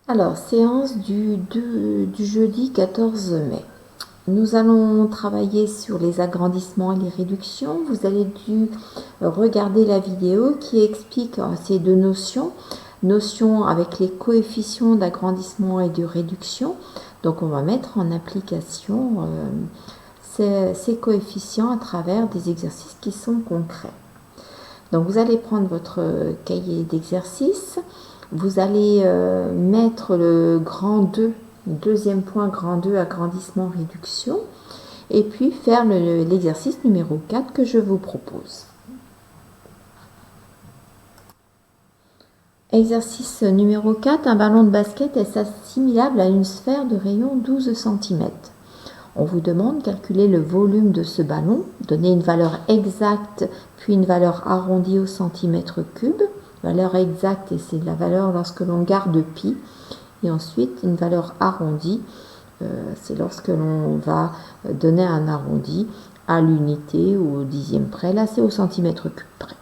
Alors, séance du jeudi 14 mai. Nous allons travailler sur les agrandissements et les réductions. Vous allez dû regarder la vidéo qui explique ces deux notions. Notions avec les coefficients d'agrandissement et de réduction. Donc, on va mettre en application ces coefficients à travers des exercices qui sont concrets. Donc, vous allez prendre votre cahier d'exercice. Vous allez mettre le grand 2, deuxième point grand 2, agrandissement, réduction, et puis faire l'exercice numéro 4 que je vous propose. Exercice numéro 4, un ballon de basket est assimilable à une sphère de rayon 12 cm. On vous demande de calculer le volume de ce ballon, donner une valeur exacte, puis une valeur arrondie au centimètre cube. Valeur exacte, et c'est la valeur lorsque l'on garde pi, et ensuite une valeur arrondie, c'est lorsque l'on va donner un arrondi à l'unité ou au dixième près. Là, c'est au centimètre cube près.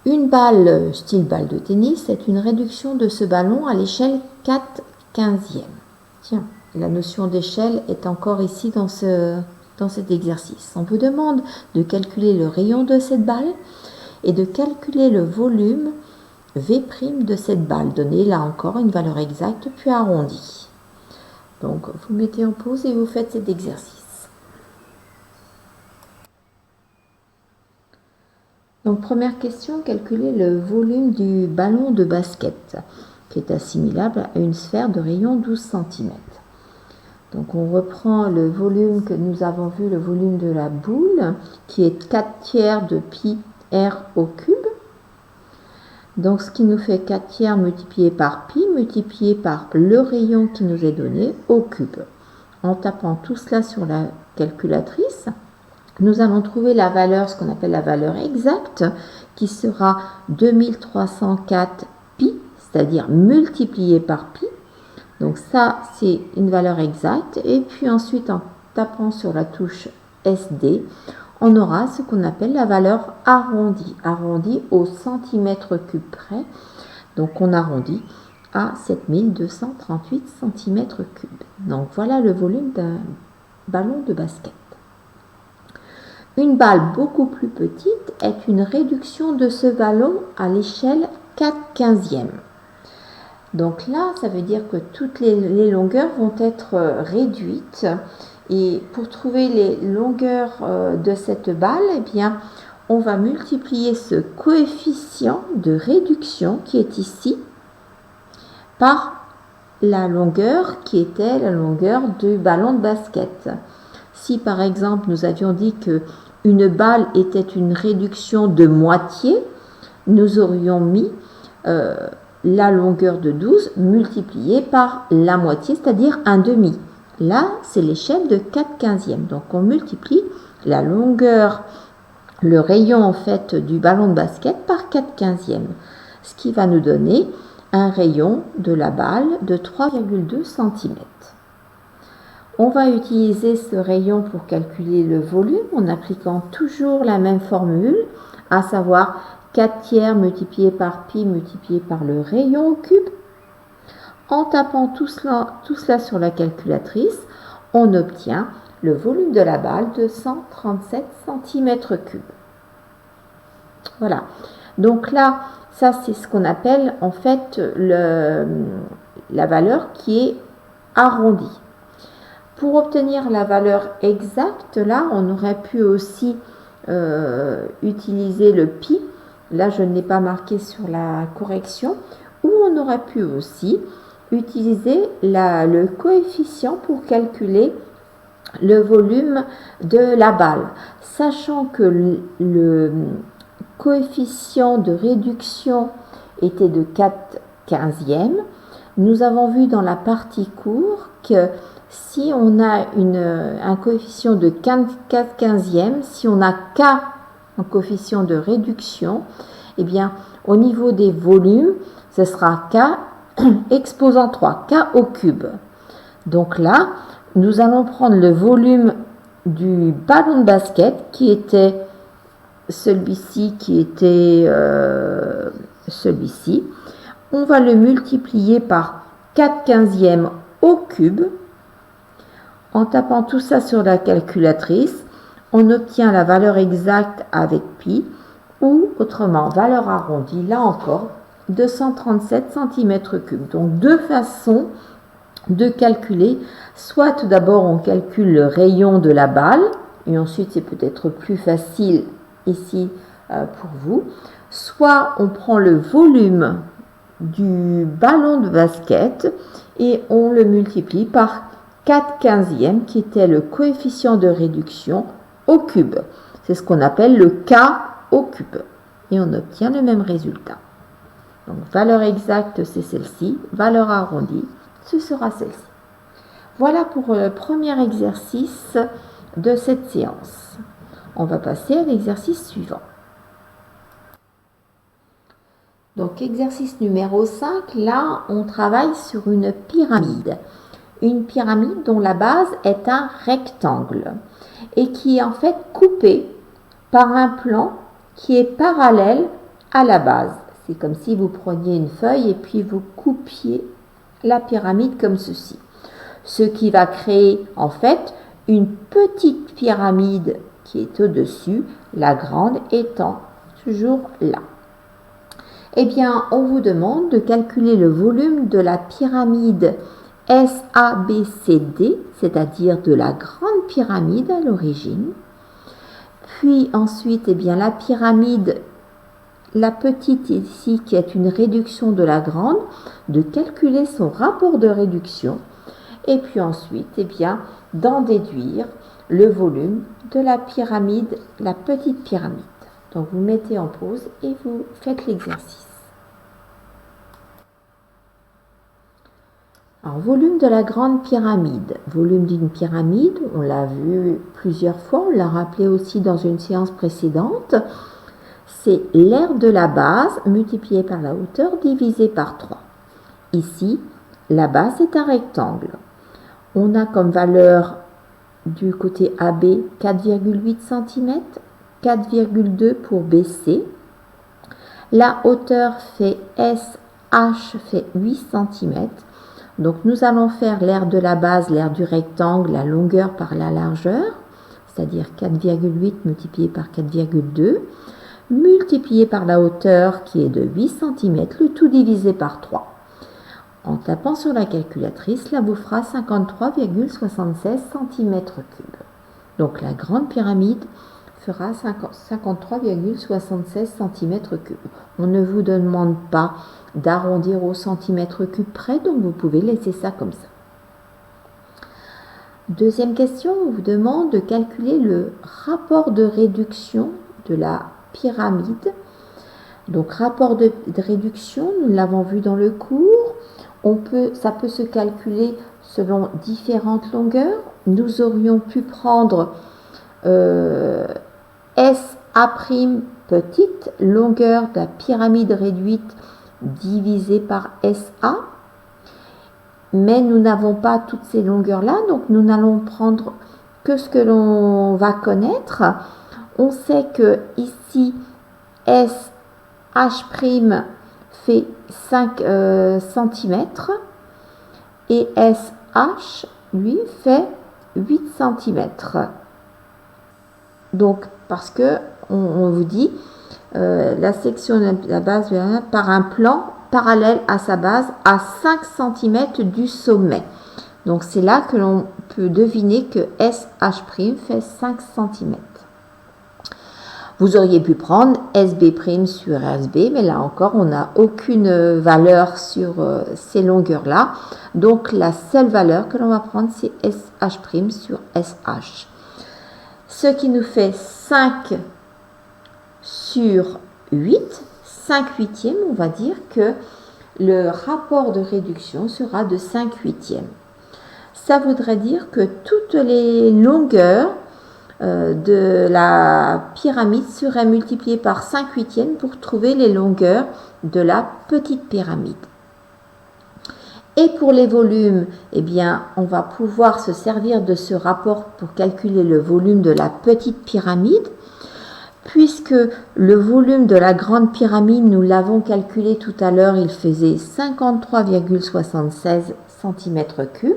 Une balle, style balle de tennis, est une réduction de ce ballon à l'échelle 4/15e. Tiens, la notion d'échelle est encore ici dans cet exercice. On vous demande de calculer le rayon de cette balle et de calculer le volume V' de cette balle. Donnez là encore une valeur exacte puis arrondie. Donc vous mettez en pause et vous faites cet exercice. Donc première question, calculer le volume du ballon de basket qui est assimilable à une sphère de rayon 12 cm. Donc on reprend le volume que nous avons vu, le volume de la boule qui est 4/3 de pi r au cube. Donc ce qui nous fait 4/3 multiplié par pi multiplié par le rayon qui nous est donné au cube. En tapant tout cela sur la calculatrice, nous allons trouver la valeur, ce qu'on appelle la valeur exacte, qui sera 2304 pi, c'est-à-dire multiplié par pi. Donc ça, c'est une valeur exacte. Et puis ensuite, en tapant sur la touche SD, on aura ce qu'on appelle la valeur arrondie, arrondie au centimètre cube près. Donc on arrondit à 7238 cm3. Donc voilà le volume d'un ballon de basket. Une balle beaucoup plus petite est une réduction de ce ballon à l'échelle 4/15e. Donc là, ça veut dire que toutes les longueurs vont être réduites. Et pour trouver les longueurs de cette balle, eh bien, on va multiplier ce coefficient de réduction qui est ici par la longueur qui était la longueur du ballon de basket. Si par exemple nous avions dit que une balle était une réduction de moitié, nous aurions mis la longueur de 12 multipliée par la moitié, c'est-à-dire un demi. Là, c'est l'échelle de 4/15e. Donc, on multiplie la longueur, le rayon en fait du ballon de basket par 4/15e. Ce qui va nous donner un rayon de la balle de 3,2 cm. On va utiliser ce rayon pour calculer le volume en appliquant toujours la même formule, à savoir 4/3 multiplié par pi multiplié par le rayon au cube. En tapant tout cela sur la calculatrice, on obtient le volume de la balle de 137 cm3. Voilà. Donc là, ça c'est ce qu'on appelle en fait la valeur qui est arrondie. Pour obtenir la valeur exacte, là, on aurait pu aussi utiliser le pi. Là, je ne l'ai pas marqué sur la correction. Ou on aurait pu aussi utiliser le coefficient pour calculer le volume de la balle. Sachant que le coefficient de réduction était de 4/15e, nous avons vu dans la partie cours que si on a un coefficient de 4/15e, si on a K en coefficient de réduction, eh bien, au niveau des volumes, ce sera K exposant 3, K au cube. Donc là, nous allons prendre le volume du ballon de basket qui était celui-ci, celui-ci. on va le multiplier par 4/15 au cube. En tapant tout ça sur la calculatrice, on obtient la valeur exacte avec pi, ou autrement, valeur arrondie, là encore, 237 cm3. Donc, deux façons de calculer. Soit tout d'abord, on calcule le rayon de la balle, et ensuite, c'est peut-être plus facile ici pour vous. Soit on prend le volume du ballon de basket et on le multiplie par 4/15, qui était le coefficient de réduction au cube. C'est ce qu'on appelle le K au cube. Et on obtient le même résultat. Donc, valeur exacte, c'est celle-ci. Valeur arrondie, ce sera celle-ci. Voilà pour le premier exercice de cette séance. On va passer à l'exercice suivant. Donc, exercice numéro 5, là, on travaille sur une pyramide. Une pyramide dont la base est un rectangle et qui est en fait coupée par un plan qui est parallèle à la base. C'est comme si vous preniez une feuille et puis vous coupiez la pyramide comme ceci. Ce qui va créer en fait une petite pyramide qui est au-dessus, la grande étant toujours là. Eh bien, on vous demande de calculer le volume de la pyramide SABCD, c'est-à-dire de la grande pyramide à l'origine. Puis ensuite, eh bien, la pyramide, la petite ici, qui est une réduction de la grande, de calculer son rapport de réduction. Et puis ensuite, eh bien, d'en déduire le volume de la pyramide, la petite pyramide. Donc, vous mettez en pause et vous faites l'exercice. Alors, volume de la grande pyramide. Volume d'une pyramide, on l'a vu plusieurs fois, on l'a rappelé aussi dans une séance précédente. C'est l'aire de la base multiplié par la hauteur divisé par 3. Ici, la base est un rectangle. On a comme valeur du côté AB 4,8 cm, 4,2 pour BC. La hauteur fait SH fait 8 cm. Donc, nous allons faire l'aire de la base, l'aire du rectangle, la longueur par la largeur, c'est-à-dire 4,8 multiplié par 4,2, multiplié par la hauteur qui est de 8 cm, le tout divisé par 3. En tapant sur la calculatrice, cela vous fera 53,76 cm3. Donc, la grande pyramide fera 53,76 cm3. On ne vous demande pas d'arrondir au centimètre cube près, donc vous pouvez laisser ça comme ça. Deuxième question, on vous demande de calculer le rapport de réduction de la pyramide. Donc, rapport de réduction, nous l'avons vu dans le cours. Ça peut se calculer selon différentes longueurs. Nous aurions pu prendre SA' petite, longueur de la pyramide réduite divisé par SA, mais nous n'avons pas toutes ces longueurs-là, donc nous n'allons prendre que ce que l'on va connaître. On sait que ici, SH' fait 5 cm et SH, lui, fait 8 cm. Donc, parce que on vous dit la section de la base par un plan parallèle à sa base à 5 cm du sommet. Donc, c'est là que l'on peut deviner que SH' fait 5 cm. Vous auriez pu prendre SB' sur SB, mais là encore, on n'a aucune valeur sur ces longueurs-là. Donc, la seule valeur que l'on va prendre, c'est SH' sur SH. Ce qui nous fait 5 sur 8, 5 huitièmes, on va dire que le rapport de réduction sera de 5 huitièmes. Ça voudrait dire que toutes les longueurs de la pyramide seraient multipliées par 5 huitièmes pour trouver les longueurs de la petite pyramide. Et pour les volumes, eh bien, on va pouvoir se servir de ce rapport pour calculer le volume de la petite pyramide, puisque le volume de la grande pyramide, nous l'avons calculé tout à l'heure, il faisait 53,76 cm3,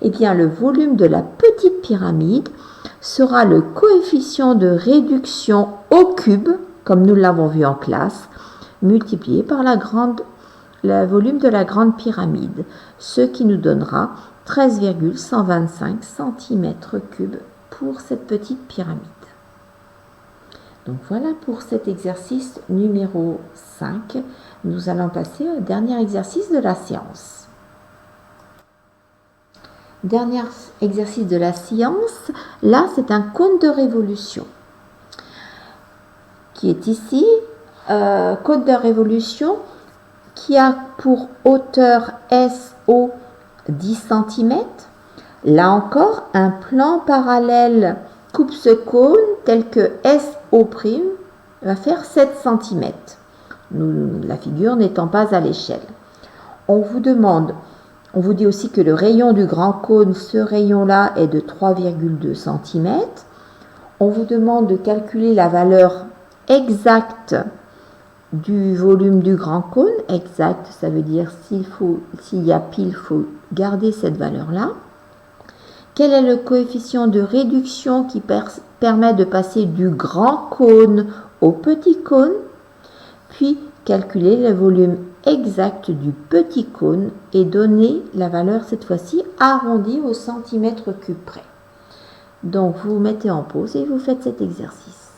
eh bien le volume de la petite pyramide sera le coefficient de réduction au cube, comme nous l'avons vu en classe, multiplié par le volume de la grande pyramide, ce qui nous donnera 13,125 cm3 pour cette petite pyramide. Donc voilà pour cet exercice numéro 5. Nous allons passer au dernier exercice de la séance. Dernier exercice de la séance, là c'est un cône de révolution qui est ici, cône de révolution qui a pour hauteur SO 10 cm. Là encore, un plan parallèle coupe ce cône tel que SO' va faire 7 cm. La figure n'étant pas à l'échelle. On vous dit aussi que le rayon du grand cône, ce rayon-là, est de 3,2 cm. On vous demande de calculer la valeur exacte du volume du grand cône. Exact, ça veut dire s'il y a pile, il faut garder cette valeur-là. Quel est le coefficient de réduction qui permet de passer du grand cône au petit cône? Puis calculer le volume exact du petit cône et donner la valeur cette fois-ci arrondie au centimètre cube près. Donc vous mettez en pause et vous faites cet exercice.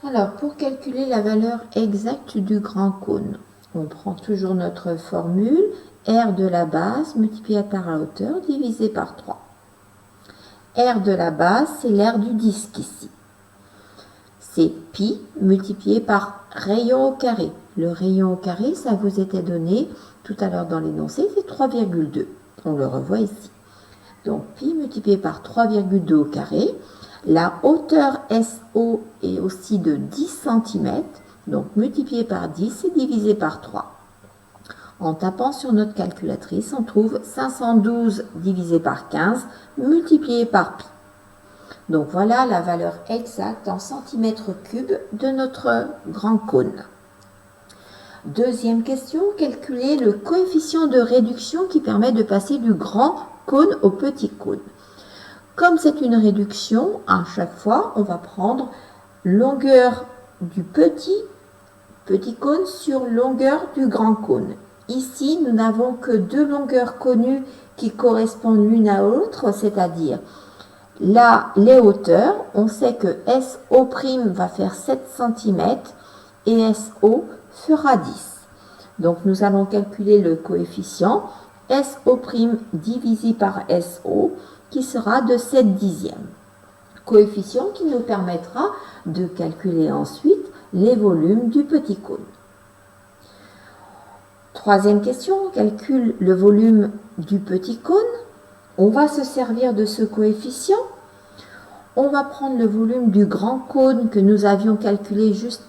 Alors pour calculer la valeur exacte du grand cône, on prend toujours notre formule. R de la base multiplié par la hauteur divisé par 3. R de la base, c'est l'aire du disque ici. C'est pi multiplié par rayon au carré. Le rayon au carré, ça vous était donné tout à l'heure dans l'énoncé, c'est 3,2. On le revoit ici. Donc pi multiplié par 3,2 au carré. La hauteur SO est aussi de 10 cm. Donc multiplié par 10 et divisé par 3. En tapant sur notre calculatrice, on trouve 512 divisé par 15 multiplié par pi. Donc voilà la valeur exacte en centimètres cubes de notre grand cône. Deuxième question, calculer le coefficient de réduction qui permet de passer du grand cône au petit cône. Comme c'est une réduction, à chaque fois, on va prendre longueur du petit cône sur longueur du grand cône. Ici, nous n'avons que deux longueurs connues qui correspondent l'une à l'autre, c'est-à-dire là, les hauteurs. On sait que SO' va faire 7 cm et SO fera 10. Donc, nous allons calculer le coefficient SO' divisé par SO qui sera de 7 dixièmes. Coefficient qui nous permettra de calculer ensuite les volumes du petit cône. Troisième question, on calcule le volume du petit cône. On va se servir de ce coefficient. On va prendre le volume du grand cône que nous avions calculé juste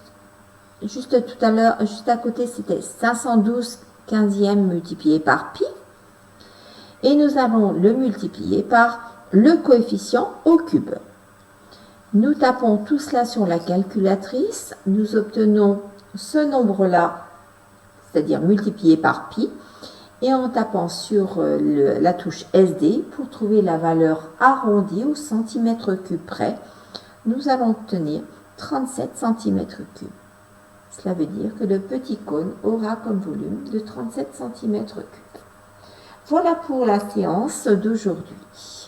tout à l'heure, juste à côté, c'était 512 quinzièmes multiplié par pi. Et nous allons le multiplier par le coefficient au cube. Nous tapons tout cela sur la calculatrice. Nous obtenons ce nombre-là, c'est-à-dire multiplié par pi, et en tapant sur la touche SD pour trouver la valeur arrondie au centimètre cube près, nous allons obtenir 37 cm3. Cela veut dire que le petit cône aura comme volume de 37 cm3. Voilà pour la séance d'aujourd'hui.